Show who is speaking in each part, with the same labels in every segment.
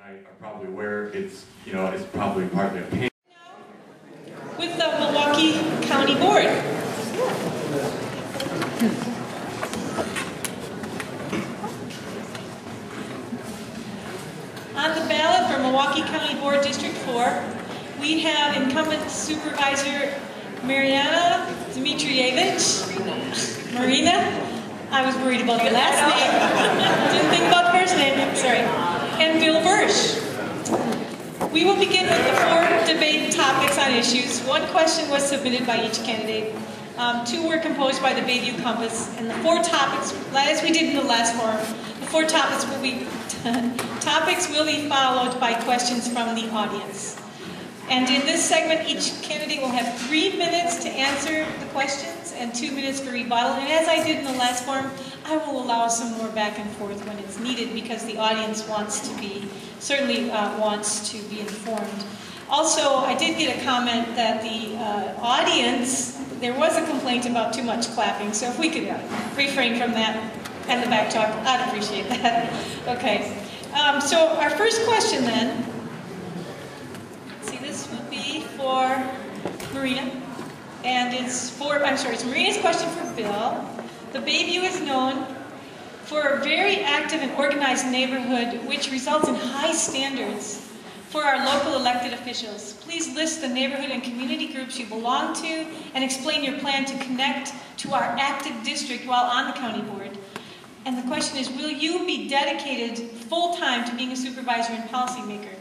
Speaker 1: tonight are probably where it's, it's probably partly a pain.
Speaker 2: With the Milwaukee County Board. On the ballot for Milwaukee County Board District 4, we have Incumbent Supervisor Marina Dimitrijevic. Marina? I was worried about the last name. Didn't think about the first name, sorry. And Buresh. We will begin with the 4 debate topics on issues. 1 question was submitted by each candidate. 2 were composed by the Bayview Compass. And the 4 topics, as we did in the last forum, the 4 topics will be followed by questions from the audience. And in this segment, each candidate will have 3 minutes to answer the questions and 2 minutes for rebuttal. And as I did in the last forum, I will allow some more back and forth when it's needed because the audience certainly wants to be informed. Also, I did get a comment that the audience, there was a complaint about too much clapping, so if we could refrain from that and the back talk, I'd appreciate that. Okay, so our first question then, this will be for Marina, and it's Marina's question for Bill. The Bayview is known for a very active and organized neighborhood, which results in high standards for our local elected officials. Please list the neighborhood and community groups you belong to and explain your plan to connect to our active district while on the county board. And the question is, will you be dedicated full-time to being a supervisor and policymaker?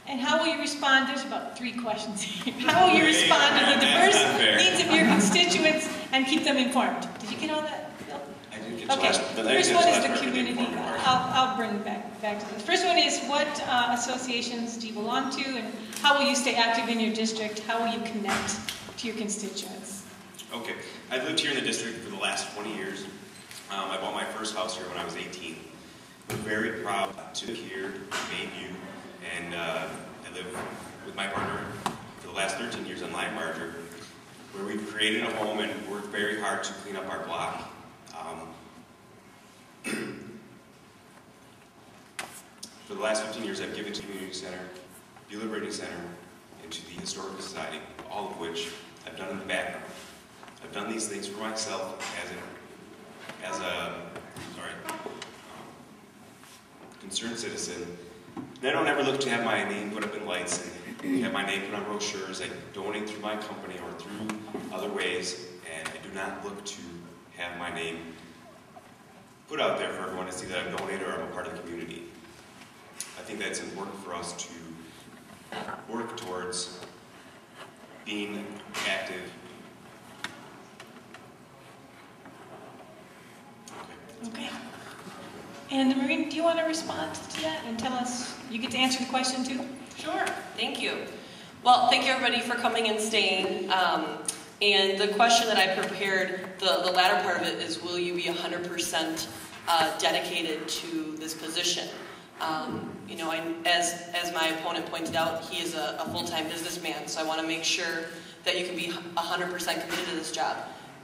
Speaker 2: And how will you respond? There's about 3 questions here. How will you respond to the diverse needs of your constituents and keep them informed? Did you get all that, Bill?
Speaker 3: I did get
Speaker 2: okay. The first one is the community. I'll bring back to this. The first one is what associations do you belong to, and how will you stay active in your district? How will you connect to your constituents?
Speaker 3: Okay. I've lived here in the district for the last 20 years. I bought my first house here when I was 18. I'm very proud to live here in Bayview. And I live with my partner for the last 13 years on Lion Barger, where we've created a home and worked very hard to clean up our block. For the last 15 years, I've given to the Community Center, Deliberating Center, and to the Historical Society, all of which I've done in the background. I've done these things for myself as a concerned citizen. And I don't ever look to have my name put up in lights and have my name put on brochures. I donate through my company or through other ways, and I do not look to have my name put out there for everyone to see that I'm a donator or I'm a part of the community. I think that's important for us to work towards being active.
Speaker 2: Okay. And Marina, do you want to respond to that and tell us, you get to answer the question too?
Speaker 4: Sure, thank you. Well, thank you everybody for coming and staying. And the question that I prepared, the latter part of it is, will you be 100% dedicated to this position? As my opponent pointed out, he is a full-time businessman, so I want to make sure that you can be 100% committed to this job.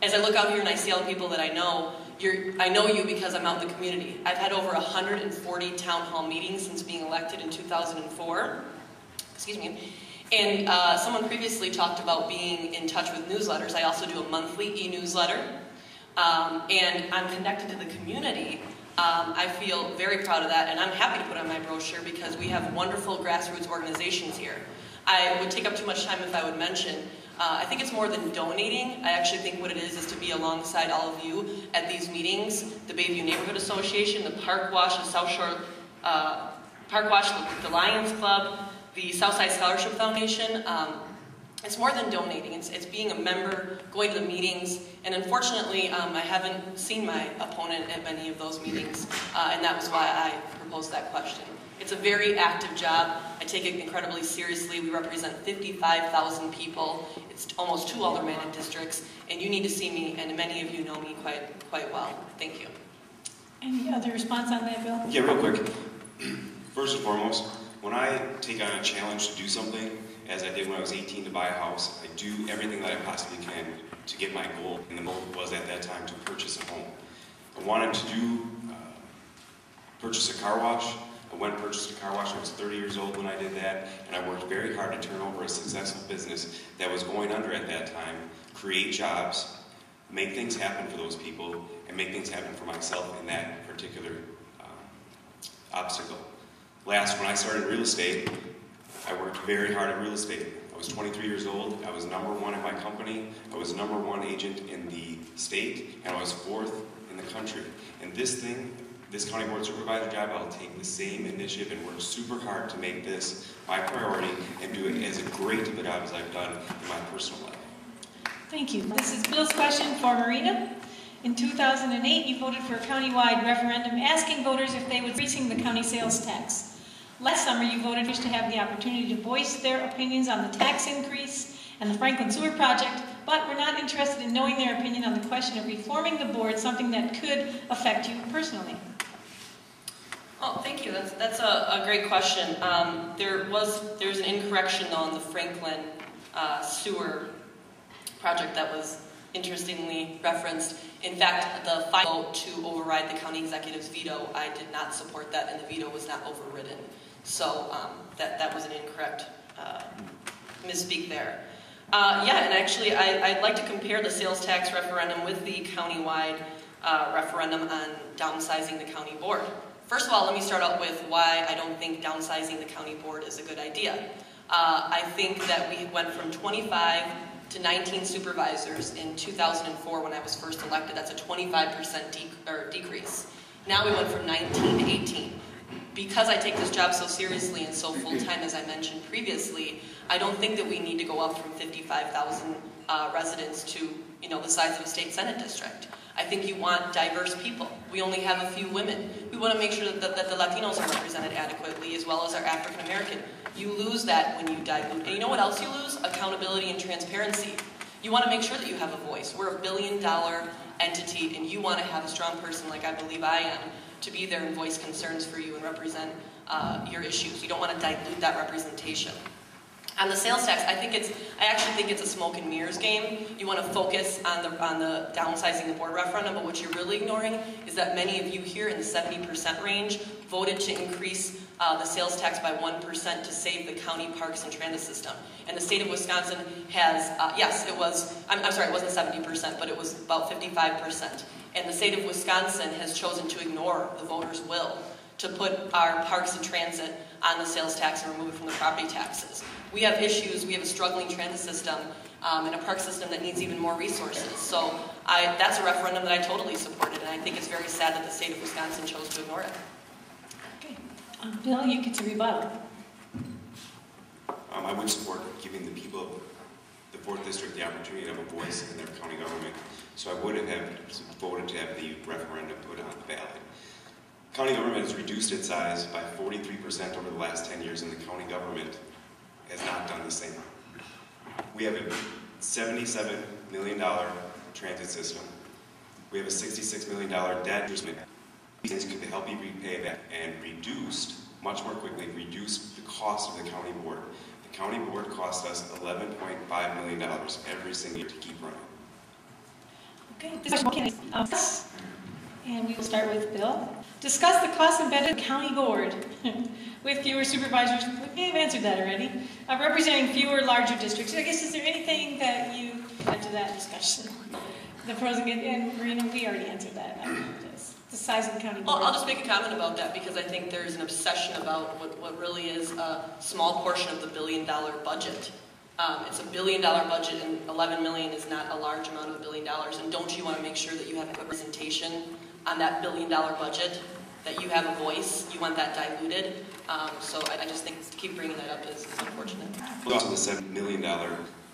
Speaker 4: As I look out here and I see all the people that I know you because I'm out in the community. I've had over 140 town hall meetings since being elected in 2004. Excuse me. And someone previously talked about being in touch with newsletters. I also do a monthly e-newsletter. And I'm connected to the community. I feel very proud of that, and I'm happy to put on my brochure because we have wonderful grassroots organizations here. I would take up too much time if I would mention. I think it's more than donating. I actually think what it is to be alongside all of you at these meetings. The Bayview Neighborhood Association, the Park Wash, the South Shore Park Wash, the Lions Club, the Southside Scholarship Foundation. It's more than donating. It's being a member, going to the meetings, and unfortunately, I haven't seen my opponent at many of those meetings, and that was why I proposed that question. It's a very active job. I take it incredibly seriously. We represent 55,000 people. It's almost 2 aldermanic districts, and you need to see me, and many of you know me quite well. Thank you.
Speaker 2: Any other response on that, Bill?
Speaker 3: Yeah, real quick. First and foremost, when I take on a challenge to do something, as I did when I was 18 to buy a house, I do everything that I possibly can to get my goal, and the goal was at that time to purchase a home. I wanted to purchase a car wash. I went and purchased a car wash. I was 30 years old when I did that, and I worked very hard to turn over a successful business that was going under at that time, create jobs, make things happen for those people, and make things happen for myself in that particular obstacle. Last, when I started real estate, I worked very hard at real estate. I was 23 years old. I was #1 in my company. I was #1 agent in the state, and I was 4th in the country. And this county board supervisor job, I'll take the same initiative and work super hard to make this my priority and do it as great of a job as I've done in my personal life.
Speaker 2: Thank you. This is Bill's question for Marina. In 2008, you voted for a countywide referendum asking voters if they would increasing the county sales tax. Last summer, you voted to have the opportunity to voice their opinions on the tax increase and the Franklin Sewer Project, but were not interested in knowing their opinion on the question of reforming the board, something that could affect you personally.
Speaker 4: Oh, thank you. That's a great question. There's an incorrection on the Franklin Sewer Project that was interestingly referenced. In fact, the final vote to override the county executive's veto, I did not support that, and the veto was not overridden. So that was an incorrect misspeak there. Yeah, and actually, I'd like to compare the sales tax referendum with the countywide referendum on downsizing the county board. First of all, let me start out with why I don't think downsizing the county board is a good idea. I think that we went from 25 to 19 supervisors in 2004 when I was first elected. That's a 25% decrease. Now we went from 19 to 18. Because I take this job so seriously and so full-time as I mentioned previously, I don't think that we need to go up from 55,000 residents to the size of a state senate district. I think you want diverse people. We only have a few women. We want to make sure that the Latinos are represented adequately as well as our African American. You lose that when you dilute. And you know what else you lose? Accountability and transparency. You want to make sure that you have a voice. We're a $1 billion entity, and you want to have a strong person like I believe I am to be there and voice concerns for you and represent your issues. You don't want to dilute that representation. On the sales tax, I actually think it's a smoke and mirrors game. You want to focus on the downsizing the board referendum, but what you're really ignoring is that many of you here in the 70% range voted to increase the sales tax by 1% to save the county parks and transit system. And the state of Wisconsin has, yes, it was, I'm sorry, it wasn't 70%, but it was about 55%. And the state of Wisconsin has chosen to ignore the voters' will to put our parks and transit on the sales tax and remove it from the property taxes. We have issues, we have a struggling transit system and a park system that needs even more resources. So that's a referendum that I totally supported, and I think it's very sad that the state of Wisconsin chose to ignore it.
Speaker 2: Okay. Bill, you get to rebuttal.
Speaker 3: I would support giving the people of the 4th District the opportunity to have a voice in their county government. So I would have voted to have the referendum put on the ballot. County government has reduced its size by 43% over the last 10 years, and the county government has not done the same. We have a $77 million transit system. We have a $66 million debt. These things could help you repay that and much more quickly, reduce the cost of the county board. The county board costs us $11.5 million every single year to keep running.
Speaker 2: Okay, this question and we will start with Bill. Discuss the cost embedded in the county board with fewer supervisors. We've answered that already. Representing fewer larger districts. I guess, is there anything that you add to that discussion? The pros and Marina, we already answered that. The size of the county board.
Speaker 4: I'll just make a comment about that because I think there's an obsession about what really is a small portion of the $1 billion budget. It's a $1 billion budget, and 11 million is not a large amount of $1 billion. And don't you want to make sure that you have a representation on that $1 billion budget, that you have a voice? You want that diluted. So I just think to keep bringing that up is unfortunate.
Speaker 3: We'll also the $7 million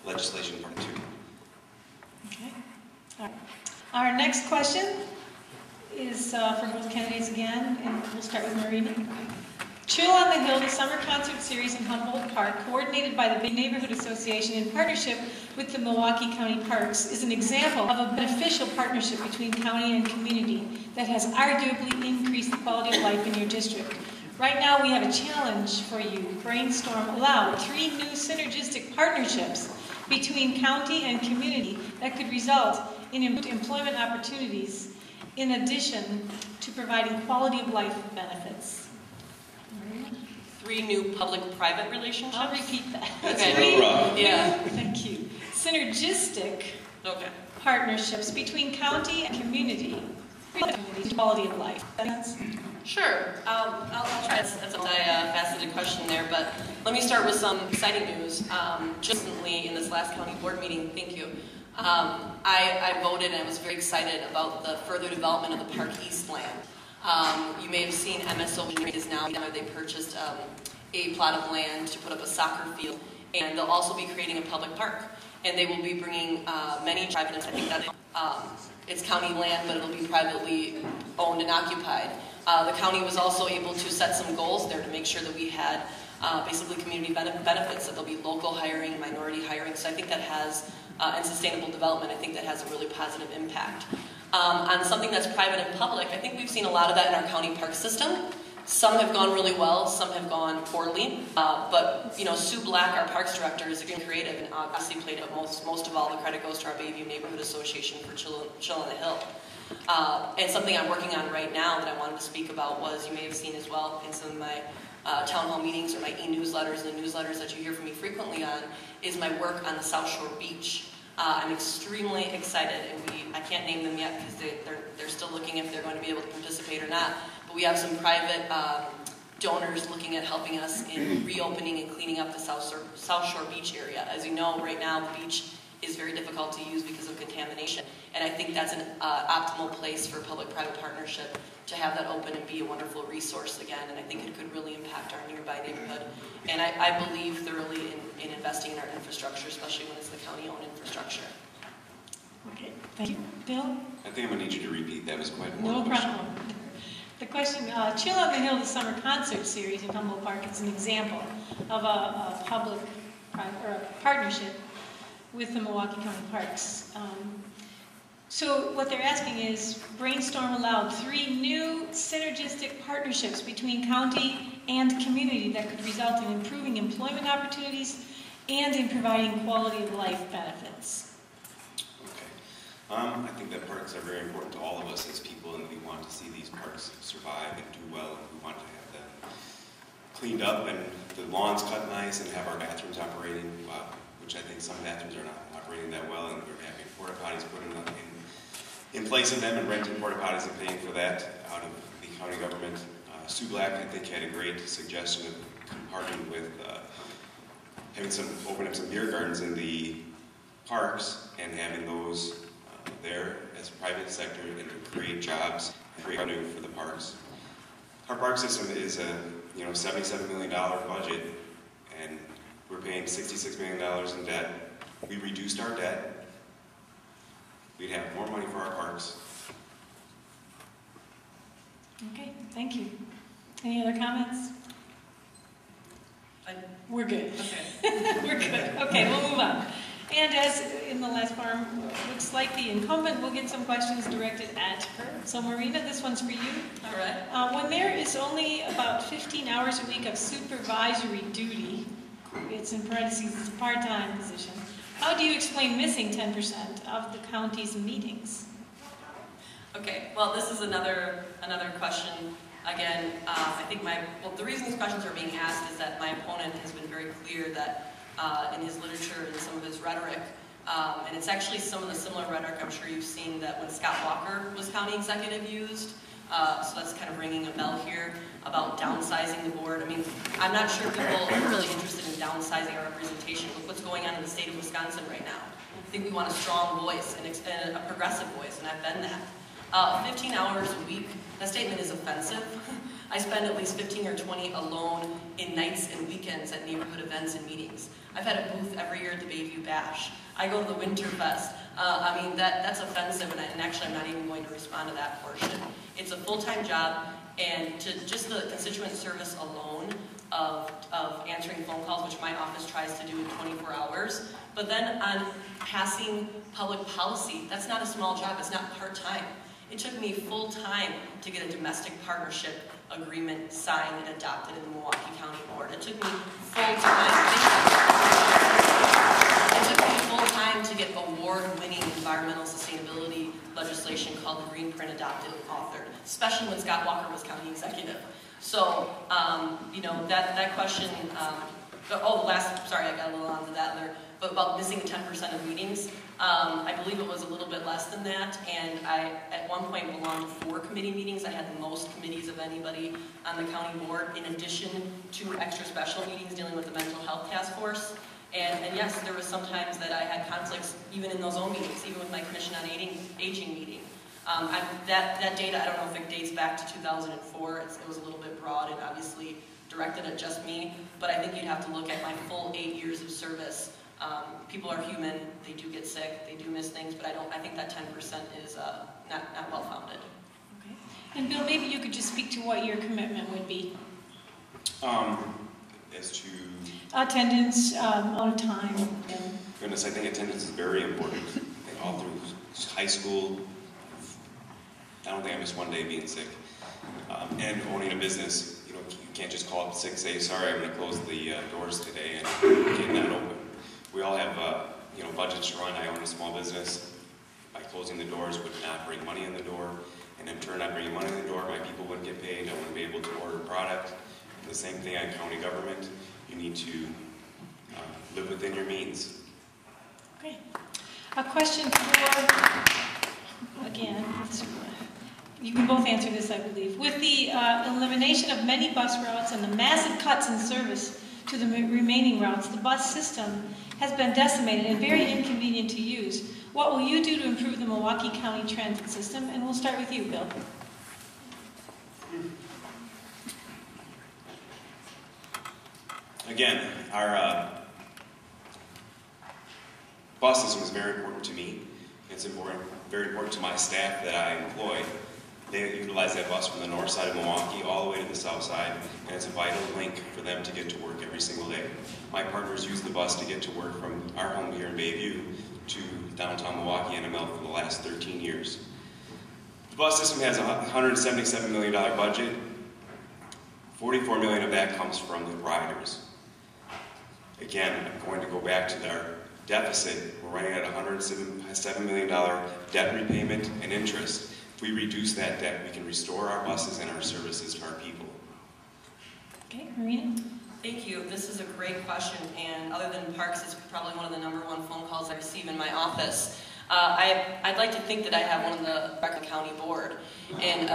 Speaker 3: legislation part 2.
Speaker 2: Okay. All right. Our next question is for both candidates again, and we'll start with Marina. Chill on the Hill, the summer concert series in Humboldt Park, coordinated by the Big Neighborhood Association in partnership with the Milwaukee County Parks, is an example of a beneficial partnership between county and community that has arguably increased the quality of life in your district. Right now, we have a challenge for you. Brainstorm aloud 3 new synergistic partnerships between county and community that could result in employment opportunities in addition to providing quality of life benefits.
Speaker 4: 3 new public-private relationships.
Speaker 2: I'll repeat that.
Speaker 3: That's
Speaker 4: Okay.
Speaker 3: real rough.
Speaker 4: Yeah.
Speaker 2: Thank you. Synergistic
Speaker 4: Okay.
Speaker 2: partnerships between county and community. Quality of life. That makes sense?
Speaker 4: Sure. I'll try. That's a multi-faceted question there, but let me start with some exciting news. Just recently, in this last county board meeting, thank you, I voted and I was very excited about the further development of the Park East land. You may have seen MSO is now, they purchased a plot of land to put up a soccer field, and they'll also be creating a public park. And they will be bringing many private, I think that it's county land, but it'll be privately owned and occupied. The county was also able to set some goals there to make sure that we had basically community benefits, that there'll be local hiring, minority hiring. So I think that has, and sustainable development, I think that has a really positive impact. On something that's private and public, I think we've seen a lot of that in our county park system. Some have gone really well, some have gone poorly, but you know, Sue Black, our Parks Director, is extremely creative and obviously played up most of all the credit goes to our Bayview Neighborhood Association for Chill on the Hill. And something I'm working on right now that I wanted to speak about was, you may have seen as well in some of my town hall meetings or my e-newsletters, and the newsletters that you hear from me frequently on, is my work on the South Shore Beach. I'm extremely excited, and I can't name them yet because they're still looking if they're going to be able to participate or not. But we have some private donors looking at helping us in reopening and cleaning up the South Shore Beach area. As you know, right now the beach is very difficult to use because of contamination, and I think that's an optimal place for public-private partnership to have that open and be a wonderful resource again, and I think it could really impact our nearby neighborhood. And I believe thoroughly in investing in our infrastructure, especially when it's the county-owned infrastructure.
Speaker 2: Okay, thank you. Bill?
Speaker 3: I think I'm going to need you to repeat. That was quite a
Speaker 2: No
Speaker 3: long question.
Speaker 2: problem. The question, Chill on the Hill, the summer concert series in Humboldt Park, is an example of a public-private or a partnership with the Milwaukee County Parks. So what they're asking is, brainstorm aloud 3 new synergistic partnerships between county and community that could result in improving employment opportunities and in providing quality of life benefits.
Speaker 3: Okay. I think that parks are very important to all of us as people, and we want to see these parks survive and do well, and we want to have them cleaned up and the lawns cut nice and have our bathrooms operating, which I think some bathrooms are not operating that well, and we're having porta potties put in place of them and renting porta potties and paying for that out of the county government. Sue Black, I think, had a great suggestion of partnering with open up some beer gardens in the parks and having those there as a private sector and to create jobs and create revenue for the parks. Our park system is a $77 million budget, and we're paying $66 million in debt. We reduced our debt. We'd have more money for our parks.
Speaker 2: Okay, thank you. Any other comments? We're good.
Speaker 4: Okay.
Speaker 2: We're good. Okay, we'll move on. And as in the last forum, looks like the incumbent will get some questions directed at her. So Marina, this one's for you.
Speaker 4: All right.
Speaker 2: When there is only about 15 hours a week of supervisory duty, it's in parentheses, it's a part-time position, how do you explain missing 10% of the county's meetings?
Speaker 4: Okay, well, this is another question. Again, I think the reason these questions are being asked is that my opponent has been very clear that in his literature and some of his rhetoric, and it's actually some of the similar rhetoric I'm sure you've seen that when Scott Walker was county executive used. So that's kind of ringing a bell here about downsizing the board. I mean, I'm not sure people are really interested in downsizing our representation. Look what's going on in the state of Wisconsin right now. I think we want a strong voice and a progressive voice, and I've been that. 15 hours a week, that statement is offensive. I spend at least 15 or 20 alone in nights and weekends at neighborhood events and meetings. I've had a booth every year at the Bayview Bash. I go to the Winterfest. I mean, that's offensive, and actually I'm not even going to respond to that portion. It's a full-time job, and to just the constituent service alone of answering phone calls, which my office tries to do in 24 hours, but then on passing public policy, that's not a small job, it's not part-time. It took me full-time to get a domestic partnership agreement signed and adopted in the Milwaukee County Board. It took me full-time to get award-winning environmental sustainability legislation called the Green Print adopted and authored, especially when Scott Walker was county executive. So, you know, that question, sorry, I got a little onto that there, but about missing 10% of meetings, I believe it was a little bit less than that, and I, at one point, belonged to 4 committee meetings. I had the most committees of anybody on the county board, in addition to extra special meetings dealing with the mental health task force. And yes, there was sometimes that I had conflicts even in those own meetings, even with my Commission on Aging meeting. That data, I don't know if it dates back to 2004. It was a little bit broad and obviously directed at just me, but I think you'd have to look at my full 8 years of service. People are human, they do get sick, they do miss things, but I think that 10% is not well founded.
Speaker 2: Okay. And Bill, maybe you could just speak to what your commitment would be.
Speaker 3: As to
Speaker 2: attendance, on time.
Speaker 3: goodness, I think attendance is very important. I think all through high school, I don't think I missed one day being sick. And owning a business, you know, you can't just call up sick, say, sorry, I'm going to close the doors today and get not open. We all have, you know, budgets to run. I own a small business. By closing the doors would not bring money in the door, and in turn, not bringing money in the door, my people wouldn't get paid. I wouldn't be able to order product. And the same thing on county government. You need to live within your means.
Speaker 2: Okay. A question for, again, you can both answer this, I believe. With the elimination of many bus routes and the massive cuts in service to the remaining routes, the bus system has been decimated and very inconvenient to use. What will you do to improve the Milwaukee County transit system? And we'll start with you, Bill.
Speaker 3: Again, our bus system is very important to me. It's very important to my staff that I employ. They utilize that bus from the north side of Milwaukee all the way to the south side, and it's a vital link for them to get to work every single day. My partners use the bus to get to work from our home here in Bayview to downtown Milwaukee and NML for the last 13 years. The bus system has a $177 million budget. $44 million of that comes from the riders. Again, I'm going to go back to our deficit. We're running at $107 million debt repayment and interest. If we reduce that debt, we can restore our buses and our services to our people.
Speaker 2: Okay, Marina?
Speaker 4: Thank you. This is a great question, and other than parks, it's probably one of the #1 phone calls I receive in my office. I'd like to think that I have one of the Brecken County Board, and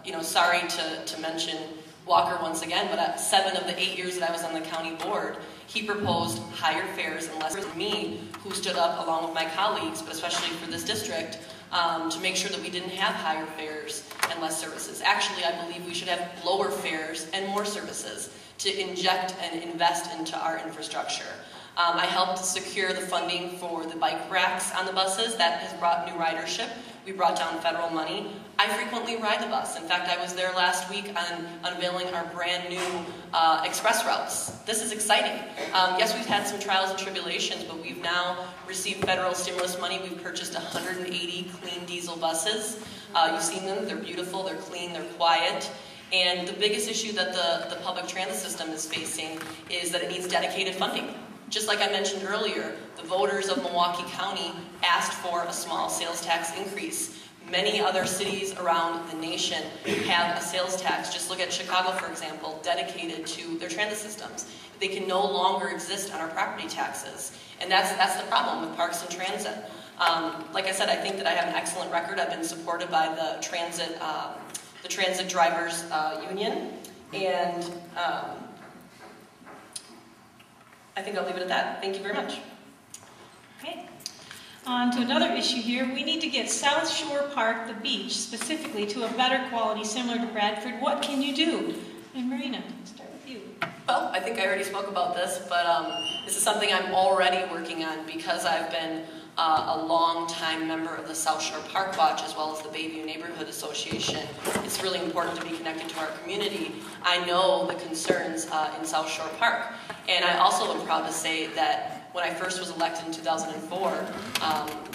Speaker 4: you know, sorry to mention Walker once again, but 7 of the 8 years that I was on the county board, he proposed higher fares and less than me, who stood up along with my colleagues, but especially for this district, to make sure that we didn't have higher fares and less services. Actually, I believe we should have lower fares and more services to inject and invest into our infrastructure. I helped secure the funding for the bike racks on the buses. That has brought new ridership. We brought down federal money. I frequently ride the bus. In fact, I was there last week on unveiling our brand new express routes. This is exciting. Yes, we've had some trials and tribulations, but we've now received federal stimulus money. We've purchased 180 clean diesel buses. You've seen them. They're beautiful, they're clean, they're quiet. And the biggest issue that the public transit system is facing is that it needs dedicated funding. Just like I mentioned earlier, the voters of Milwaukee County asked for a small sales tax increase. Many other cities around the nation have a sales tax. Just look at Chicago, for example, dedicated to their transit systems. They can no longer exist on our property taxes. And that's the problem with parks and transit. Like I said, I think that I have an excellent record. I've been supported by the Transit Drivers Union. And I think I'll leave it at that. Thank you very much.
Speaker 2: Okay. On to another issue here. We need to get South Shore Park, the beach, specifically to a better quality similar to Bradford. What can you do? And Marina, let's start with you.
Speaker 4: Well, I think I already spoke about this, but this is something I'm already working on because I've been a long-time member of the South Shore Park Watch as well as the Bayview Neighborhood Association. It's really important to be connected to our community. I know the concerns in South Shore Park, and I also am proud to say that when I first was elected in 2004,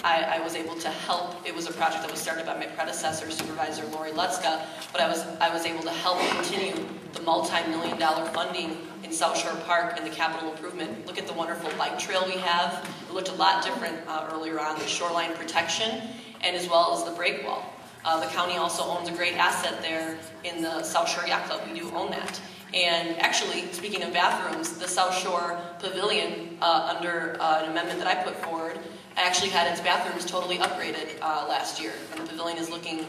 Speaker 4: I was able to help. It was a project that was started by my predecessor, Supervisor Lori Lutzka, but I was able to help continue the multi-million-dollar funding in South Shore Park and the capital improvement. Look at the wonderful bike trail we have. It looked a lot different earlier on, the shoreline protection, and as well as the break wall. The county also owns a great asset there in the South Shore Yacht Club. We do own that. And actually, speaking of bathrooms, the South Shore Pavilion, under an amendment that I put forward, actually had its bathrooms totally upgraded last year. And the pavilion is looking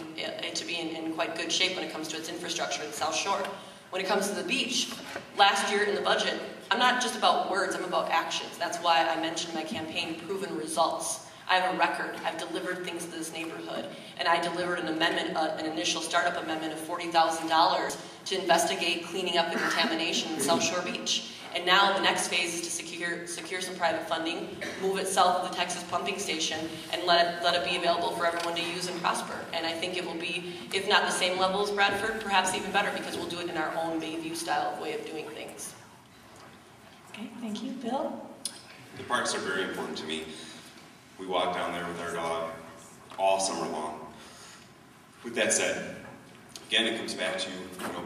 Speaker 4: to be in quite good shape when it comes to its infrastructure in the South Shore. When it comes to the beach, last year in the budget, I'm not just about words, I'm about actions. That's why I mentioned in my campaign proven results. I have a record. I've delivered things to this neighborhood. And I delivered an amendment, an initial startup amendment of $40,000 to investigate cleaning up the contamination in South Shore Beach. And now the next phase is to secure some private funding, move it south of the Texas pumping station, and let it be available for everyone to use and prosper. And I think it will be, if not the same level as Bradford, perhaps even better, because we'll do it in our own Bayview style of way of doing things.
Speaker 2: Okay, thank you. Bill?
Speaker 3: The parks are very important to me. We walk down there with our dog all summer long. With that said, again, it comes back to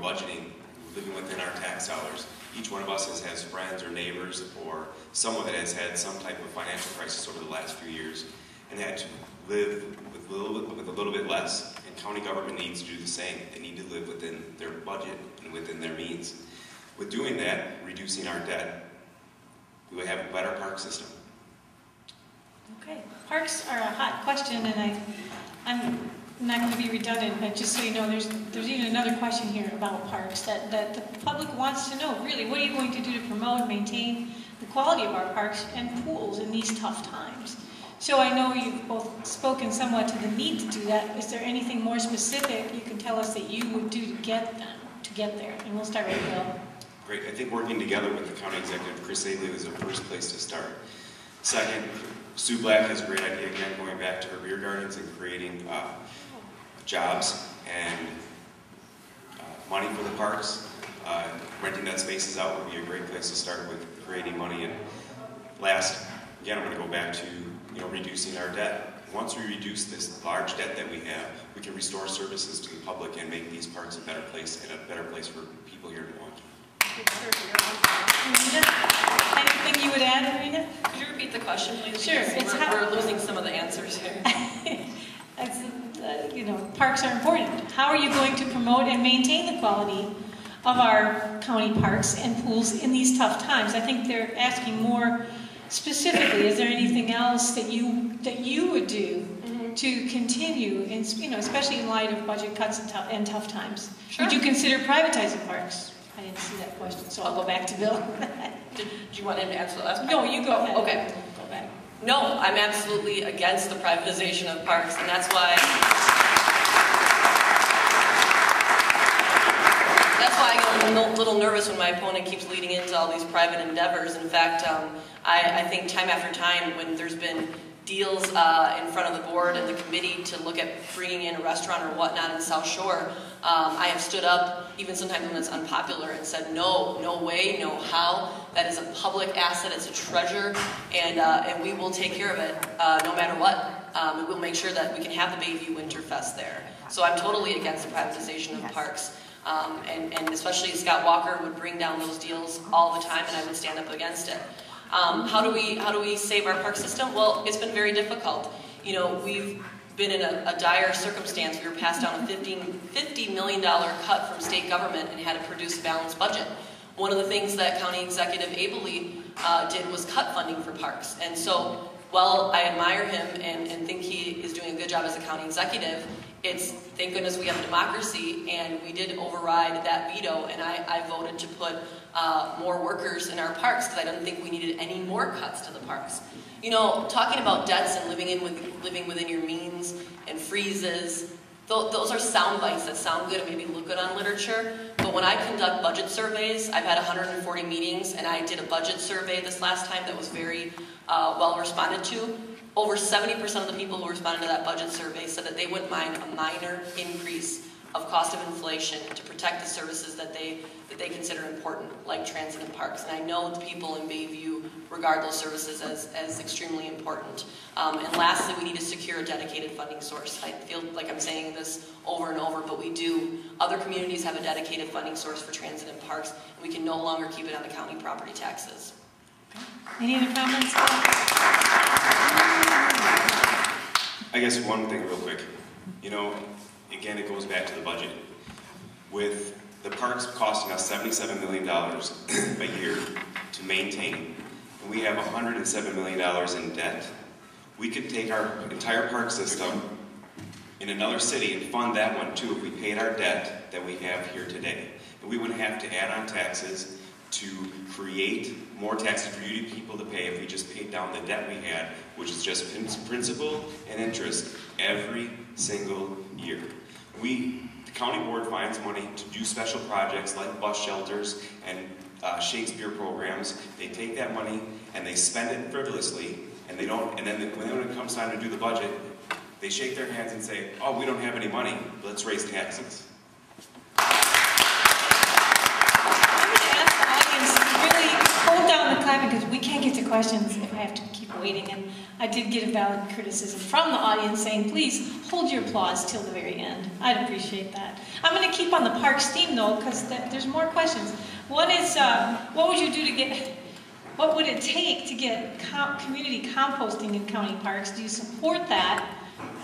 Speaker 3: budgeting, living within our tax dollars. Each one of us has friends or neighbors or someone that has had some type of financial crisis over the last few years and had to live with a little bit less, and county government needs to do the same. They need to live within their budget and within their means. With doing that, reducing our debt, we would have a better park system.
Speaker 2: Okay, parks are a hot question, and I'm not going to be redundant, but just so you know, there's even another question here about parks that the public wants to know. Really, what are you going to do to promote and maintain the quality of our parks and pools in these tough times? So I know you've both spoken somewhat to the need to do that. Is there anything more specific you can tell us that you would do to get there? And we'll start with Bill.
Speaker 3: Great. I think working together with the county executive, Chris Agley, is the first place to start. Second, Sue Black has a great idea, again, going back to her beer gardens and creating jobs and money for the parks. Renting that spaces out would be a great place to start with creating money. And last, again, I'm going to go back to reducing our debt. Once we reduce this large debt that we have, we can restore services to the public and make these parks a better place and a better place for people here in Milwaukee.
Speaker 2: Anything you would add, Marina?
Speaker 4: Could you repeat the question, please?
Speaker 2: Sure.
Speaker 4: We're losing some of the answers here.
Speaker 2: Parks are important. How are you going to promote and maintain the quality of our county parks and pools in these tough times? I think they're asking more specifically. Is there anything else that you would do to continue, especially in light of budget cuts and tough times?
Speaker 4: Sure.
Speaker 2: Would you consider privatizing parks? I didn't see that question, so I'll go back to Bill.
Speaker 4: Do you want him to answer the last part?
Speaker 2: No, you go ahead.
Speaker 4: Okay.
Speaker 2: Go back.
Speaker 4: No, I'm absolutely against the privatization of parks, and that's why I get a little nervous when my opponent keeps leading into all these private endeavors. In fact, I think time after time when there's been deals in front of the board and the committee to look at bringing in a restaurant or whatnot in South Shore, I have stood up, even sometimes when it's unpopular, and said, no way, no how. That is a public asset, it's a treasure, and we will take care of it no matter what. We will make sure that we can have the Bayview Winterfest there. So I'm totally against the privatization of parks. And especially Scott Walker would bring down those deals all the time, and I would stand up against it. How do we save our park system? Well, it's been very difficult. We've been in a dire circumstance. We were passed down a $50 million cut from state government and had to produce a balanced budget. One of the things that County Executive Abley did was cut funding for parks. And so, while I admire him and think he is doing a good job as a county executive, thank goodness we have a democracy, and we did override that veto, and I voted to put more workers in our parks because I didn't think we needed any more cuts to the parks. Talking about debts and living within your means and freezes, those are sound bites that sound good and maybe look good on literature, but when I conduct budget surveys, I've had 140 meetings, and I did a budget survey this last time that was very well responded to. Over 70% of the people who responded to that budget survey said that they wouldn't mind a minor increase of cost of inflation to protect the services that they consider important, like transit and parks. And I know the people in Bayview regard those services as extremely important. And lastly, we need to secure a dedicated funding source. I feel like I'm saying this over and over, but we do. Other communities have a dedicated funding source for transit and parks, and we can no longer keep it on the county property taxes.
Speaker 2: Any other comments?
Speaker 3: I guess one thing real quick. again, it goes back to the budget. With the parks costing us $77 million a year to maintain, and we have $107 million in debt, we could take our entire park system in another city and fund that one too if we paid our debt that we have here today. And we wouldn't have to add on taxes to create more taxes for you people to pay if we just paid down the debt we had, which is just principal and interest every single year. The county board finds money to do special projects like bus shelters and Shakespeare programs. They take that money and they spend it frivolously, and they don't. And then when it comes time to do the budget, they shake their hands and say, "Oh, we don't have any money. Let's raise taxes."
Speaker 2: Hold down the clapping because we can't get to questions if I have to keep waiting. And I did get a valid criticism from the audience saying, please hold your applause till the very end. I'd appreciate that. I'm going to keep on the parks theme though because there's more questions. One is, what would you do to get, what would it take to get community composting in county parks? Do you support that?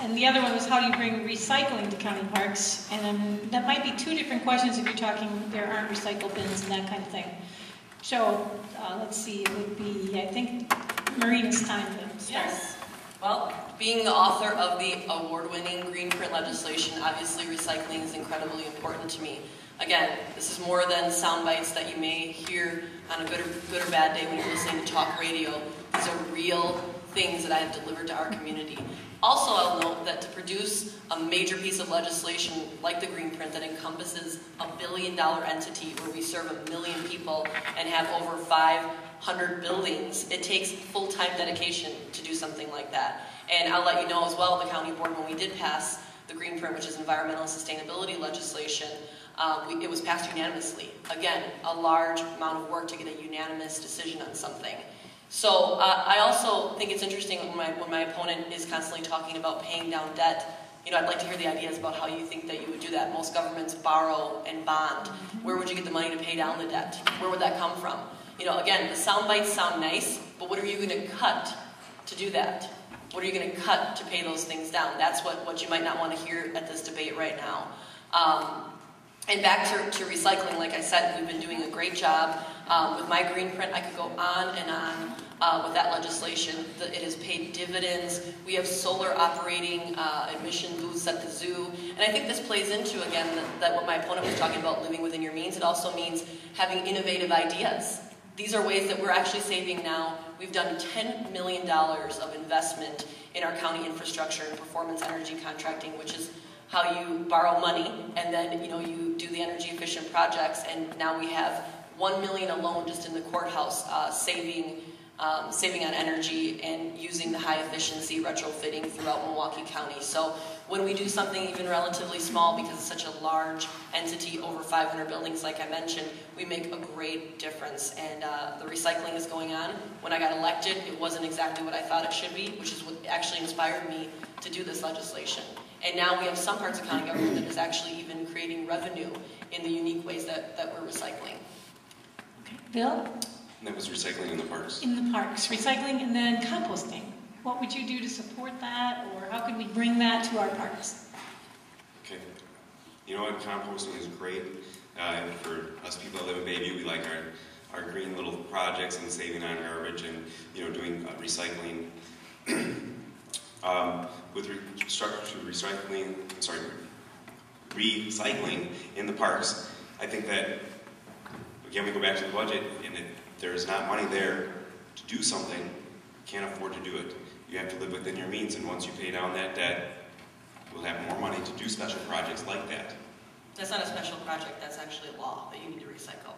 Speaker 2: And the other one was, how do you bring recycling to county parks? And that might be two different questions if you're talking there aren't recycle bins and that kind of thing. So, let's see, it would be, I think, Marina's time to start.
Speaker 4: Yes. Well, being the author of the award-winning green print legislation, obviously recycling is incredibly important to me. Again, this is more than sound bites that you may hear on a good or bad day when you're listening to talk radio. These are real things that I have delivered to our community. Also, I'll note that to produce a major piece of legislation like the green print that encompasses a $1 billion entity where we serve 1 million people and have over 500 buildings, it takes full-time dedication to do something like that. And I'll let you know as well, the county board, when we did pass the green print, which is environmental and sustainability legislation, it was passed unanimously. Again, a large amount of work to get a unanimous decision on something. So I also think it's interesting when my opponent is constantly talking about paying down debt. You know, I'd like to hear the ideas about how you think that you would do that. Most governments borrow and bond. Where would you get the money to pay down the debt? Where would that come from? You know, again, the sound bites sound nice, but what are you going to cut to do that? What are you going to cut to pay those things down? That's what you might not want to hear at this debate right now. And back to recycling, like I said, we've been doing a great job. With my green print, I could go on and on with that legislation. It has paid dividends. We have solar operating admission booths at the zoo. And I think this plays into, again, that what my opponent was talking about, living within your means. It also means having innovative ideas. These are ways that we're actually saving now. We've done $10 million of investment in our county infrastructure and performance energy contracting, which is how you borrow money and then you do the energy efficient projects. And now we have $1 million alone just in the courthouse saving on energy and using the high efficiency retrofitting throughout Milwaukee County. So when we do something even relatively small, because it's such a large entity, over 500 buildings like I mentioned, we make a great difference. And the recycling is going on. When I got elected, it wasn't exactly what I thought it should be, which is what actually inspired me to do this legislation. And now we have some parts of county government that is actually even creating revenue in the unique ways that we're recycling.
Speaker 2: Okay. Bill?
Speaker 3: And that was recycling in the parks.
Speaker 2: In the parks, recycling and then composting. What would you do to support that, or how could we bring that to our parks?
Speaker 3: Okay. You know what? Composting is great. For us people that live in Bayview, we like our green little projects and saving on garbage and doing recycling. With recycling in the parks, I think that, again, we go back to the budget, and if there's not money there to do something, you can't afford to do it. You have to live within your means, and once you pay down that debt, we'll have more money to do special projects like that. That's
Speaker 4: not a special project, that's actually a law that you need to recycle.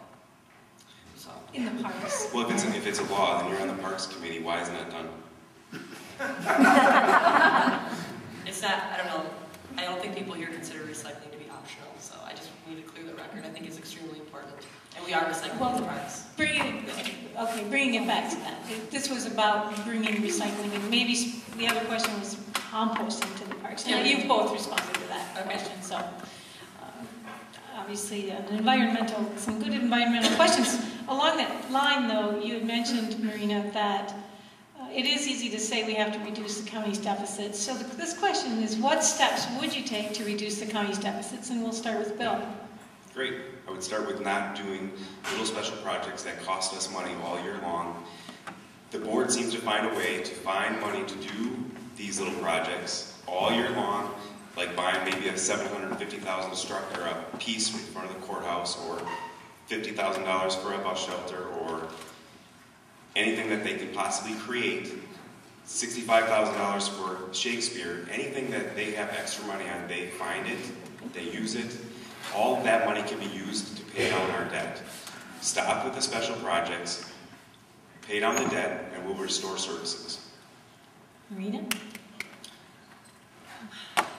Speaker 4: So.
Speaker 2: In the parks.
Speaker 3: Well, if it's a law, then you're on the Parks Committee. Why isn't that done?
Speaker 4: It's not, I don't know, I don't think people here consider recycling to be optional, so I just need to clear the record. I think it's extremely important. And we are recycling in the parks.
Speaker 2: Bringing it back to that. This was about bringing recycling, and maybe the other question was composting to the parks. Now, you've both responded to that question, so obviously some good environmental questions. Along that line, though, you had mentioned, Marina, that it is easy to say we have to reduce the county's deficits. So this question is, what steps would you take to reduce the county's deficits? And we'll start with Bill.
Speaker 3: Great. I would start with not doing little special projects that cost us money all year long. The board seems to find a way to find money to do these little projects all year long, like buying maybe a $750,000 structure, a piece in front of the courthouse, or $50,000 for a bus shelter, or anything that they could possibly create, $65,000 for Shakespeare, anything that they have extra money on, they find it, they use it. All of that money can be used to pay down our debt. Stop with the special projects, pay down the debt, and we'll restore services.
Speaker 2: Marina?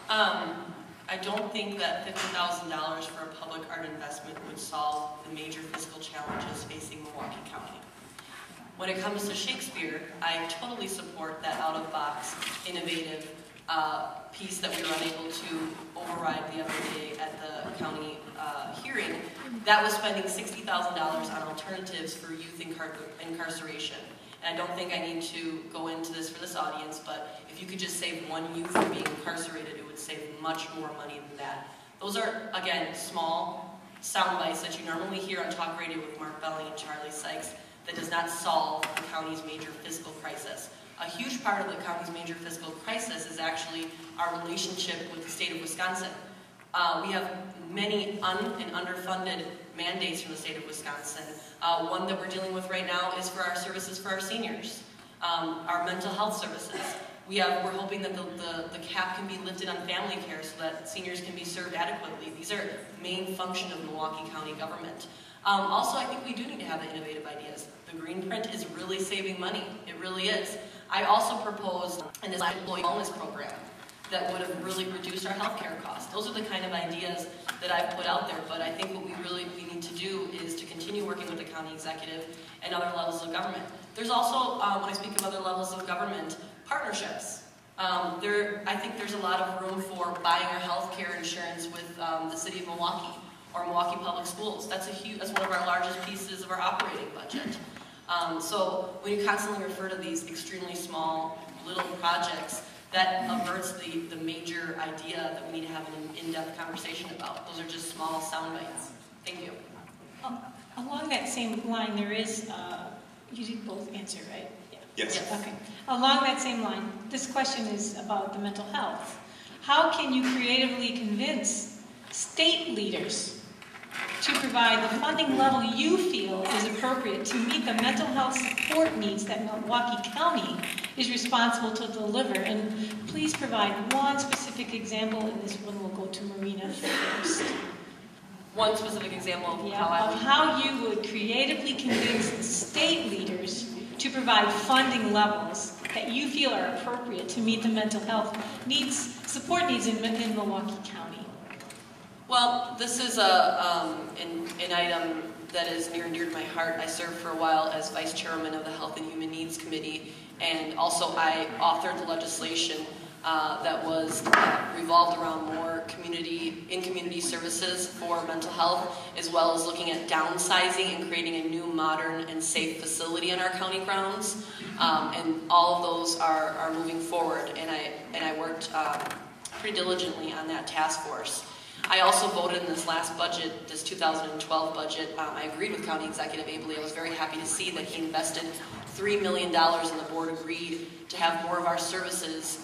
Speaker 4: I don't think that $50,000 for a public art investment would solve the major fiscal challenges facing Milwaukee County. When it comes to Shakespeare, I totally support that out-of-box, innovative piece that we were unable to override the other day at the county hearing. That was spending $60,000 on alternatives for youth incarceration. And I don't think I need to go into this for this audience, but if you could just save one youth from being incarcerated, it would save much more money than that. Those are, again, small sound bites that you normally hear on talk radio with Mark Belling and Charlie Sykes that does not solve the county's major fiscal crisis. A huge part of the county's major fiscal crisis is actually our relationship with the state of Wisconsin. We have many and underfunded mandates from the state of Wisconsin. One that we're dealing with right now is for our services for our seniors, our mental health services. We're hoping that the cap can be lifted on family care so that seniors can be served adequately. These are main function of Milwaukee County government. Also, I think we do need to have innovative ideas. The green print is really saving money. It really is. I also proposed an employee wellness program that would have really reduced our healthcare costs. Those are the kind of ideas that I've put out there, but I think what we need to do is to continue working with the county executive and other levels of government. There's also, when I speak of other levels of government, partnerships. I think there's a lot of room for buying our healthcare insurance with the city of Milwaukee or Milwaukee Public Schools. That's one of our largest pieces of our operating budget. So when you constantly refer to these extremely small little projects, that averts the major idea that we need to have an in-depth conversation about. Those are just small sound bites. Thank you.
Speaker 2: Along that same line, there is, you did both answer, right? Yeah.
Speaker 3: Yes.
Speaker 2: Okay. Along that same line, this question is about the mental health. How can you creatively convince state leaders to provide the funding level you feel is appropriate to meet the mental health support needs that Milwaukee County is responsible to deliver? And please provide one specific example, and this one will go to Marina first.
Speaker 4: One specific example of
Speaker 2: how you would creatively convince the state leaders to provide funding levels that you feel are appropriate to meet the mental health needs, support needs in Milwaukee County.
Speaker 4: Well, this is an item that is near and dear to my heart. I served for a while as vice chairman of the Health and Human Needs Committee, and also I authored the legislation that was revolved around more community services for mental health, as well as looking at downsizing and creating a new modern and safe facility on our county grounds. And all of those are moving forward, and I worked pretty diligently on that task force. I also voted in this last budget, this 2012 budget. I agreed with County Executive Abley. I was very happy to see that he invested $3 million, and the board agreed to have more of our services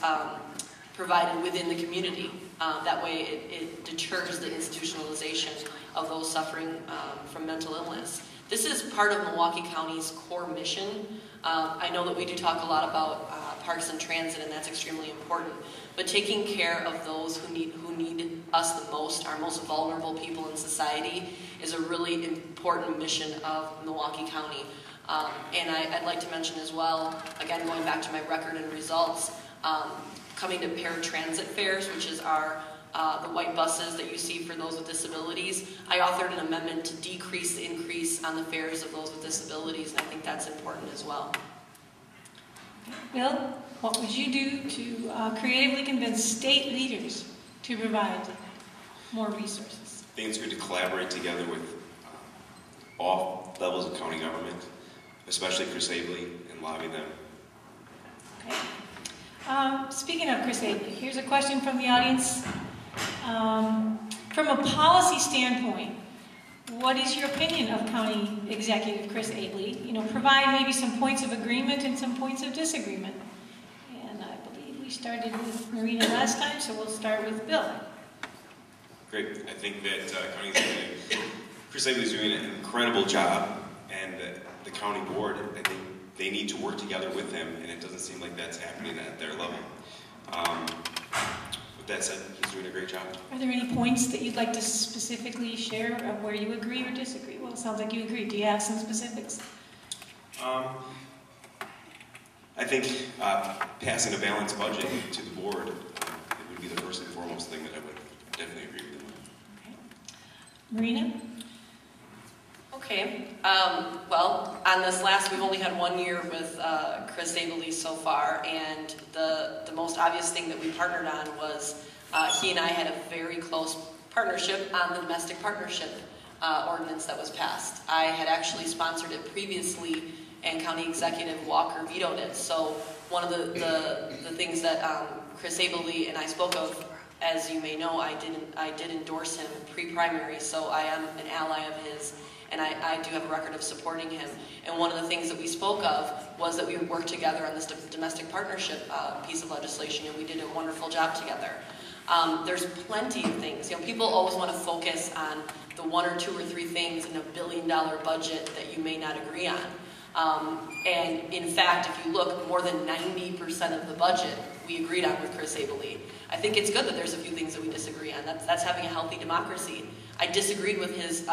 Speaker 4: provided within the community. That way it deters the institutionalization of those suffering from mental illness. This is part of Milwaukee County's core mission. I know that we do talk a lot about parks and transit, and that's extremely important. But taking care of those who need us the most, our most vulnerable people in society, is a really important mission of Milwaukee County. And I'd like to mention as well, again, going back to my record and results, coming to paratransit fairs, which is our the white buses that you see for those with disabilities. I authored an amendment to decrease the increase on the fares of those with disabilities, and I think that's important as well.
Speaker 2: Bill, what would you do to creatively convince state leaders to provide more resources?
Speaker 3: I think it's good to collaborate together with all levels of county government, especially Chris Abley, and lobby them.
Speaker 2: Speaking of Chris Abley, here's a question from the audience. From a policy standpoint, what is your opinion of County Executive Chris Abley? You know, provide maybe some points of agreement and some points of disagreement. And I believe we started with Marina last time, so we'll start with Bill.
Speaker 3: Great. I think that County Executive Chris Abley is doing an incredible job, and the county board, I think they need to work together with him, and it doesn't seem like that's happening at their level. With that said, he's doing a great job. Are there any points that you'd like to specifically share of where you agree or disagree? Well, it sounds like you agree. Do you have some specifics? I think passing a balanced budget to the board it would be the first and foremost thing that I would definitely agree with him on.
Speaker 2: Okay. Marina?
Speaker 4: Okay. Well, on this last, we've only had 1 year with Chris Abley so far, and the most obvious thing that we partnered on was he and I had a very close partnership on the domestic partnership ordinance that was passed. I had actually sponsored it previously, and County Executive Walker vetoed it. So one of the things that Chris Abley and I spoke of, as you may know, I did endorse him pre-primary, so I am an ally of his. And I do have a record of supporting him. And one of the things that we spoke of was that we would work together on this domestic partnership piece of legislation, and we did a wonderful job together. There's plenty of things. You know, people always want to focus on the 1 or 2 or 3 things in a $1 billion budget that you may not agree on. And in fact, if you look, more than 90% of the budget we agreed on with Chris Abley. I think it's good that there's a few things that we disagree on. That's having a healthy democracy. I disagreed with his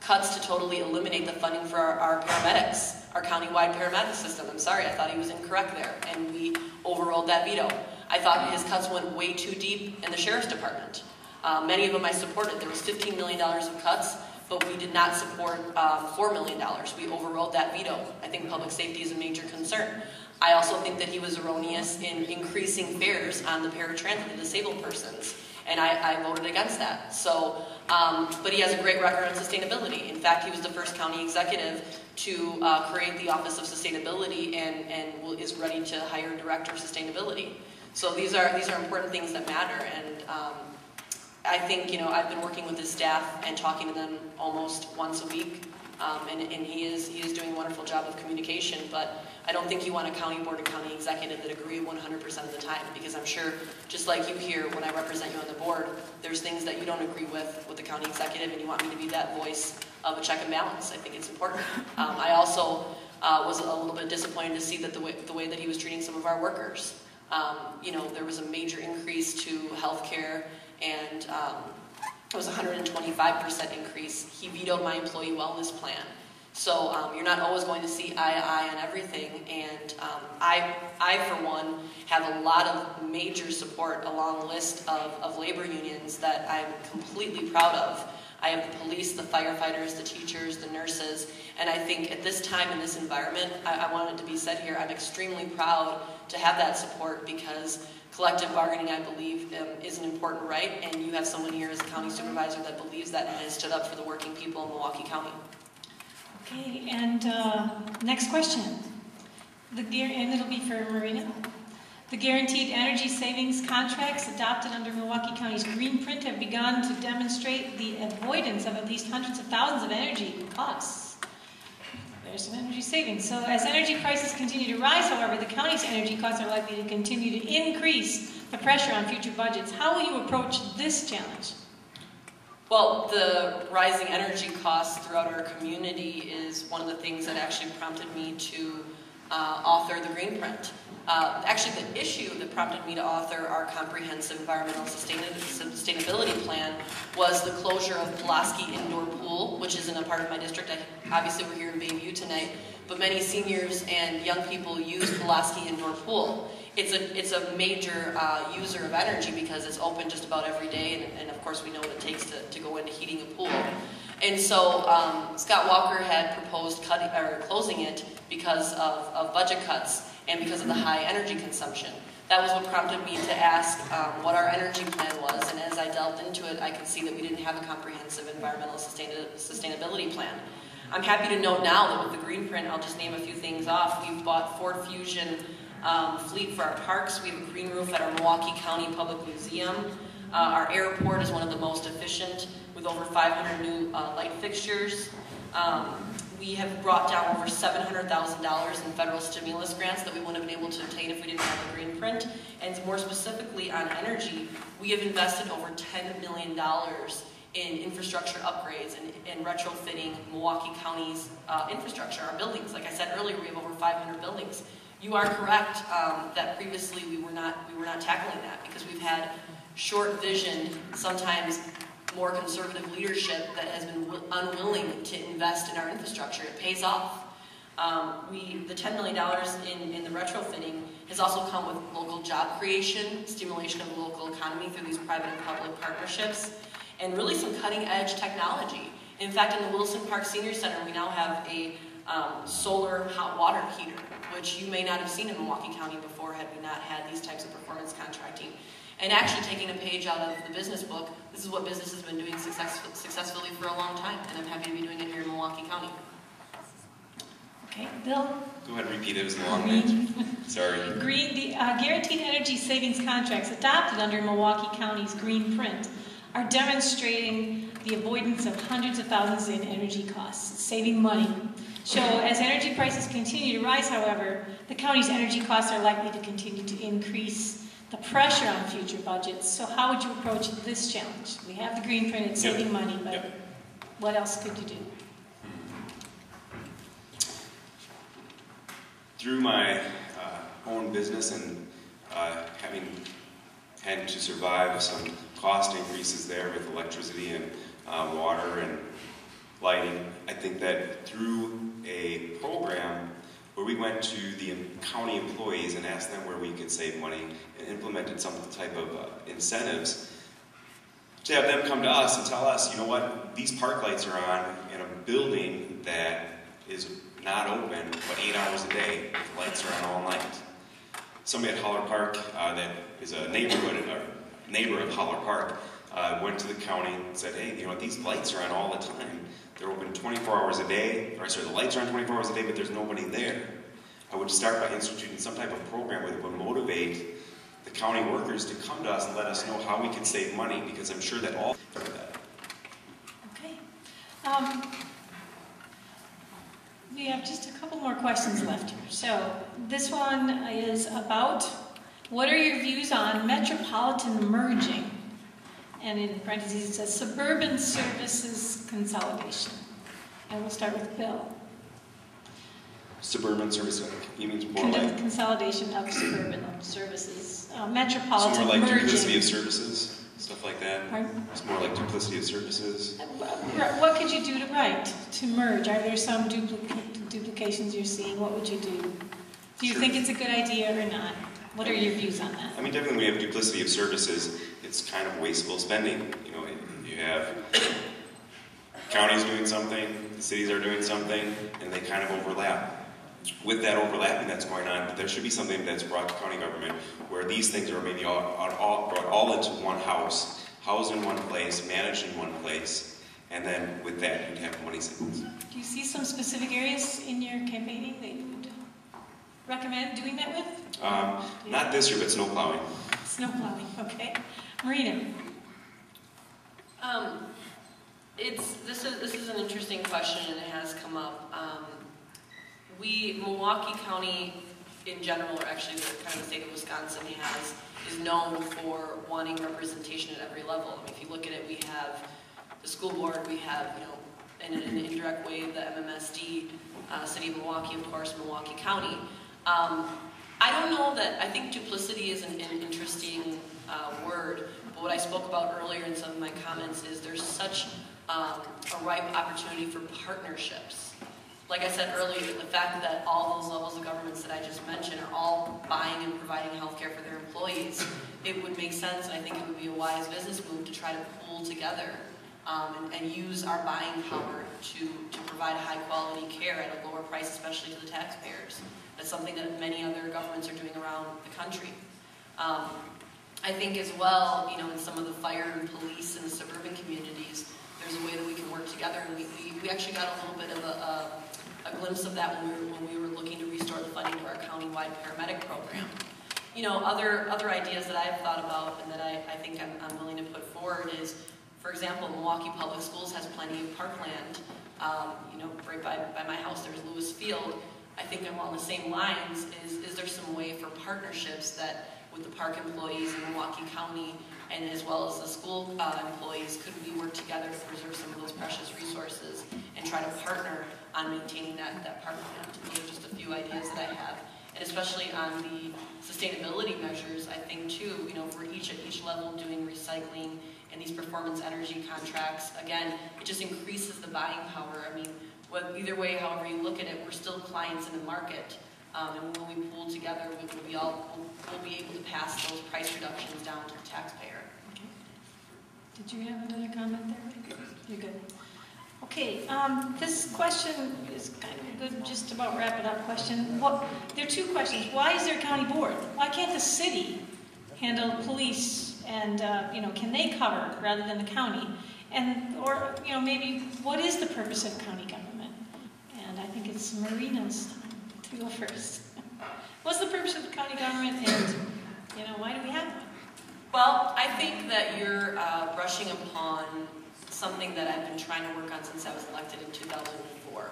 Speaker 4: cuts to totally eliminate the funding for our paramedics, our countywide paramedic system. I'm sorry, I thought he was incorrect there, and we overrode that veto. I thought his cuts went way too deep in the Sheriff's Department. Many of them I supported. There was $15 million of cuts, but we did not support $4 million. We overrode that veto. I think public safety is a major concern. I also think that he was erroneous in increasing fares on the paratransit, the disabled persons. And I voted against that. So, but he has a great record on sustainability. In fact, he was the first county executive to create the Office of Sustainability and is ready to hire a director of sustainability. So these are important things that matter. And I think, you know, I've been working with his staff and talking to them almost once a week. And he is doing a wonderful job of communication, but I don't think you want a county board and county executive that agree 100% of the time, because I'm sure, just like you here, when I represent you on the board, there's things that you don't agree with the county executive, and you want me to be that voice of a check and balance. I think it's important. I also was a little bit disappointed to see that the way that he was treating some of our workers. You know, there was a major increase to health care, and it was a 125% increase. He vetoed my employee wellness plan. So you're not always going to see eye to eye on everything. And I, for one, have a lot of major support along the list of labor unions that I'm completely proud of. I have the police, the firefighters, the teachers, the nurses, and I think at this time in this environment, I want it to be said here, I'm extremely proud to have that support, because collective bargaining, I believe, is an important right, and you have someone here as a county supervisor that believes that and has stood up for the working people in Milwaukee County.
Speaker 2: Okay, and next question. And it'll be for Marina. The guaranteed energy savings contracts adopted under Milwaukee County's Green Print have begun to demonstrate the avoidance of at least hundreds of thousands of energy costs. There's some energy savings. So as energy prices continue to rise, however, the county's energy costs are likely to continue to increase the pressure on future budgets. How will you approach this challenge?
Speaker 4: Well, the rising energy costs throughout our community is one of the things that actually prompted me to author the Green Print. Actually, the issue that prompted me to author our comprehensive environmental sustainability plan was the closure of Pulaski Indoor Pool, which isn't a part of my district. Obviously, we're here in Bayview tonight, but many seniors and young people use Pulaski Indoor Pool. It's a major user of energy because it's open just about every day, and of course we know what it takes to go into heating a pool. And so Scott Walker had proposed closing it because of budget cuts and because of the high energy consumption. That was what prompted me to ask what our energy plan was, and as I delved into it, I could see that we didn't have a comprehensive environmental sustainability plan. I'm happy to note now that with the Green Print, I'll just name a few things off. We've bought Ford Fusion fleet for our parks. We have a green roof at our Milwaukee County Public Museum. Our airport is one of the most efficient with over 500 new light fixtures. We have brought down over $700,000 in federal stimulus grants that we wouldn't have been able to obtain if we didn't have a green print. And more specifically on energy, we have invested over $10 million in infrastructure upgrades and retrofitting Milwaukee County's infrastructure, our buildings. Like I said earlier, we have over 500 buildings. You are correct that previously we were not tackling that because we've had short vision, sometimes more conservative leadership that has been unwilling to invest in our infrastructure. It pays off. The $10 million in the retrofitting has also come with local job creation, stimulation of the local economy through these private and public partnerships, and really some cutting-edge technology. In fact, in the Wilson Park Senior Center, we now have a solar hot water heater, which you may not have seen in Milwaukee County before had we not had these types of performance contracting. And actually taking a page out of the business book, this is what business has been doing successfully for a long time, and I'm happy to be doing it here in Milwaukee County.
Speaker 2: Okay, Bill?
Speaker 3: Go ahead and repeat it, it was a long name. Sorry.
Speaker 2: The guaranteed energy savings contracts adopted under Milwaukee County's Green Print are demonstrating the avoidance of hundreds of thousands in energy costs, saving money. So as energy prices continue to rise, however, the county's energy costs are likely to continue to increase the pressure on future budgets. So how would you approach this challenge? We have the green print, it's saving money, but what else could you do?
Speaker 3: Through my own business and having had to survive some cost increases there with electricity and water and lighting, I think that through a program where we went to the county employees and asked them where we could save money and implemented some type of incentives, to have them come to us and tell us, you know what, these park lights are on in a building that is not open but 8 hours a day, the lights are on all night. Somebody at Holler Park that is a neighbor of Holler Park went to the county and said, hey, you know, these lights are on all the time. They're open 24 hours a day, or sorry, the lights are on 24 hours a day, but there's nobody there. I would start by instituting some type of program that would motivate the county workers to come to us and let us know how we can save money, because I'm sure that all of that.
Speaker 2: Okay. We have just a couple more questions left here. So this one is about, what are your views on metropolitan merging? And in parentheses it says suburban services consolidation. And we'll start with Bill.
Speaker 3: Suburban services, you mean more like
Speaker 2: consolidation of suburban services, metropolitan
Speaker 3: so more like
Speaker 2: merging.
Speaker 3: duplicity of services, stuff like that.
Speaker 2: Pardon?
Speaker 3: It's more like duplicity of services.
Speaker 2: What could you do to merge? Are there some duplications you're seeing? What would you do? Do you think it's a good idea or not? What are your views on that?
Speaker 3: I mean, definitely when we have duplicity of services, it's kind of wasteful spending. You know, you have counties doing something, the cities are doing something, and they kind of overlap. With that overlapping that's going on, there should be something that's brought to county government where these things are maybe brought all into one house, housed in one place, managed in one place, and then with that you'd have money savings.
Speaker 2: Do you see some specific areas in your campaigning that you would recommend doing that with?
Speaker 3: Not this year, but snow plowing.
Speaker 2: Snow plowing, okay. Marina.
Speaker 4: This is an interesting question, and it has come up. Milwaukee County in general, or actually the state of Wisconsin is known for wanting representation at every level. I mean, if you look at it, we have the school board, we have, in an indirect way, the MMSD, City of Milwaukee, of course, Milwaukee County. I don't know that, I think duplicity is an interesting word, but what I spoke about earlier in some of my comments is there's such a ripe opportunity for partnerships. Like I said earlier, the fact that all those levels of governments that I just mentioned are all buying and providing health care for their employees, it would make sense, and I think it would be a wise business move to try to pool together and use our buying power to provide high quality care at a lower price, especially to the taxpayers. That's something that many other governments are doing around the country. I think as well, in some of the fire and police in the suburban communities, there's a way that we can work together, and we actually got a little bit of a glimpse of that when we were looking to restore the funding to our countywide statewide paramedic program. You know, other ideas that I've thought about and that I think I'm willing to put forward is, for example, Milwaukee Public Schools has plenty of parkland. You know, right by my house there's Lewis Field. I think along the same lines is there some way for partnerships that with the park employees in Milwaukee County and as well as the school employees, could we work together to preserve some of those precious resources and try to partner on maintaining that parkland? Those are just a few ideas that I have. And especially on the sustainability measures, I think too, you know, for at each level doing recycling and these performance energy contracts, again, it just increases the buying power. I mean, either way, however you look at it, we're still clients in the market. And when we pool together, we'll be able to pass those price reductions down to the taxpayer.
Speaker 2: Okay. Did you have another comment there? You're good. Okay, this question is kind of a good, just about wrap it up question. There are two questions. Why is there a county board? Why can't the city handle police and, you know, can they cover rather than the county? And, or, you know, maybe what is the purpose of county government? And I think it's Marina's time to go first. What's the purpose of the county government and, you know, why do we have one?
Speaker 4: Well, I think that you're brushing upon something that I've been trying to work on since I was elected in 2004,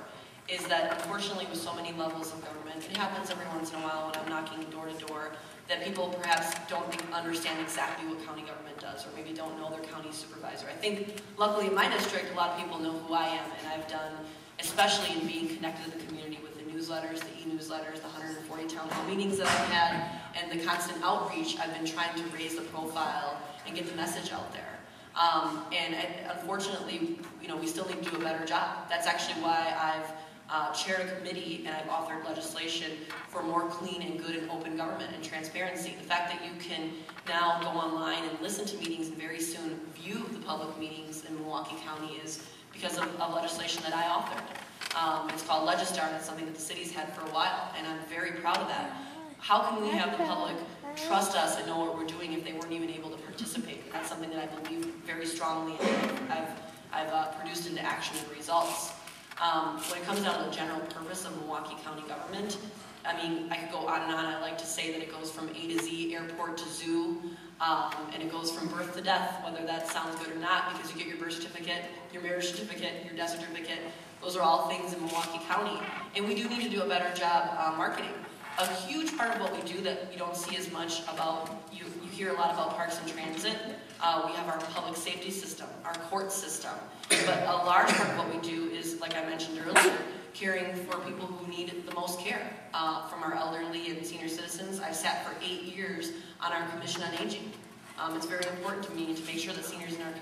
Speaker 4: is that unfortunately with so many levels of government, it happens every once in a while when I'm knocking door to door, that people perhaps don't understand exactly what county government does, or maybe don't know their county supervisor. I think, luckily in my district, a lot of people know who I am, and I've done, especially in being connected to the community with the newsletters, the e-newsletters, the 140 town hall meetings that I've had, and the constant outreach, I've been trying to raise the profile and get the message out there. And unfortunately, you know, we still need to do a better job. That's actually why I've chaired a committee and I've authored legislation for more clean and good and open government and transparency. The fact that you can now go online and listen to meetings and very soon view the public meetings in Milwaukee County is because of legislation that I authored. It's called Legistar, and it's something that the city's had for a while, and I'm very proud of that. How can we have the public trust us and know what we're doing if they weren't even able to participate? That's something that I believe very strongly in. I've produced into action and results. When it comes down to the general purpose of Milwaukee County government, I mean, I could go on and on. I like to say that it goes from A to Z, airport to zoo, and it goes from birth to death, whether that sounds good or not, because you get your birth certificate, your marriage certificate, your death certificate. Those are all things in Milwaukee County, and we do need to do a better job marketing. A huge part of what we do that you don't see as much about, you hear a lot about parks and transit. We have our public safety system, our court system. But a large part of what we do is, like I mentioned earlier, caring for people who need the most care. From our elderly and senior citizens, I've sat for 8 years on our Commission on Aging. It's very important to me to make sure that seniors in our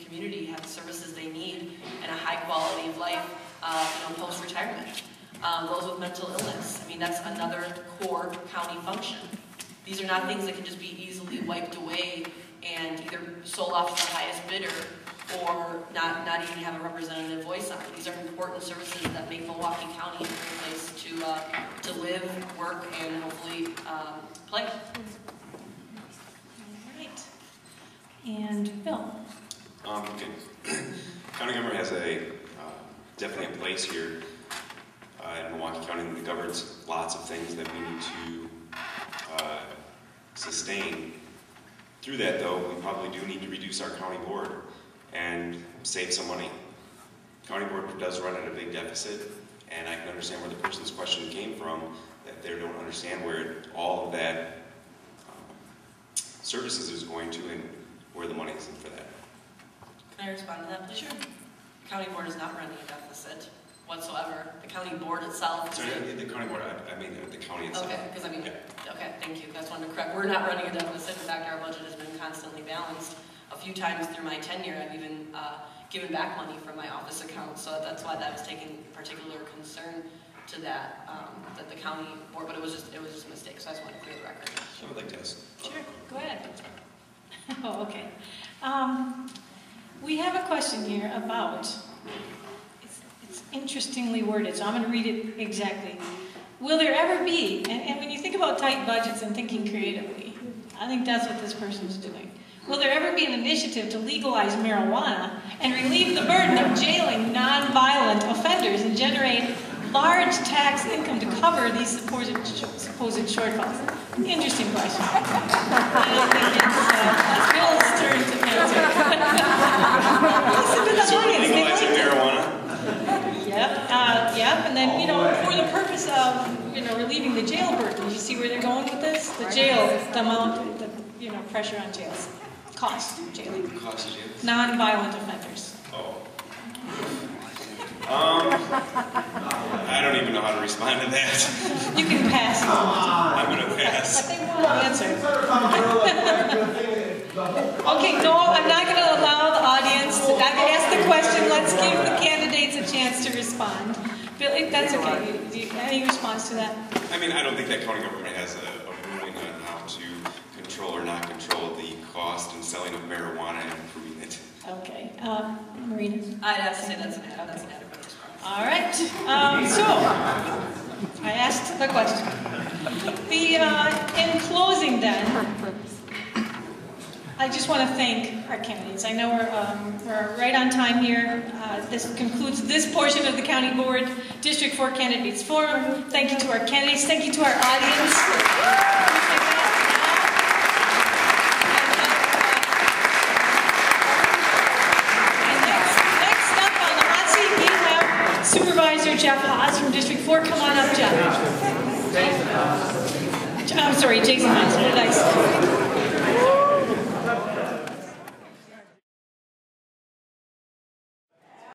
Speaker 4: community have the services they need and a high quality of life post-retirement. Those with mental illness, I mean, that's another core county function. These are not things that can just be easily wiped away and either sold off to the highest bidder or not even have a representative voice on. These are important services that make Milwaukee County a great place to live, work, and hopefully play.
Speaker 2: All right. And Bill.
Speaker 3: Okay. County government has definitely a place here in Milwaukee County that governs lots of things that we need to sustain. Through that, though, we probably do need to reduce our county board and save some money. County board does run at a big deficit, and I can understand where the person's question came from, that they don't understand where all of that services is going to and where the money is for that.
Speaker 4: Can I respond to that, please?
Speaker 2: Sure.
Speaker 4: The county board is not running a deficit whatsoever. The county board itself.
Speaker 3: Sorry, the county board, I mean the county itself.
Speaker 4: Okay, because I mean,
Speaker 3: yeah.
Speaker 4: Okay, thank you. That's one to correct. We're not running a deficit. In fact, our budget has been constantly balanced. A few times through my tenure, I've even given back money from my office account, so that's why that was taking particular concern to that, that the county board, but it was just a mistake, so I just want to clear the record.
Speaker 3: I would like to ask.
Speaker 2: Sure, go ahead. Oh, okay. We have a question here about, it's interestingly worded, so I'm going to read it exactly. Will there ever be, and when you think about tight budgets and thinking creatively, I think that's what this person's doing. Will there ever be an initiative to legalize marijuana and relieve the burden of jailing non-violent offenders and generate large tax income to cover these supposed shortfalls? Interesting question. I don't think it's Bill's turn to answer. Listen to the
Speaker 3: So
Speaker 2: audience. They
Speaker 3: legalizing
Speaker 2: like it.
Speaker 3: marijuana?
Speaker 2: Yep, and then, for the purpose of, relieving the jail burden, you see where they're going with this? The jail, the amount, pressure on jails. Cost of jail.
Speaker 3: Cost of jail?
Speaker 2: Non-violent offenders.
Speaker 3: Oh. I don't even know how to respond to that.
Speaker 2: You can pass.
Speaker 3: I'm going to pass.
Speaker 2: But they won't answer. Okay, no, I'm not going to allow the audience to ask the question. Let's give the candidates a chance to respond. Bill, that's okay. Any response to that?
Speaker 3: I mean, I don't think that county government has a ruling on how to control or not control the cost and selling of marijuana and improving it.
Speaker 2: Okay. Marina?
Speaker 4: I'd have to say that's an adequate response.
Speaker 2: All right. So, I asked the question. In closing then, I just want to thank our candidates. I know we're right on time here. This concludes this portion of the County Board District 4 Candidates Forum. Thank you to our candidates. Thank you to our audience. And next up on the hot seat, we have Supervisor Jeff Haas from District 4. Come on up, Jeff. I'm sorry, Jason Haas. What did I say?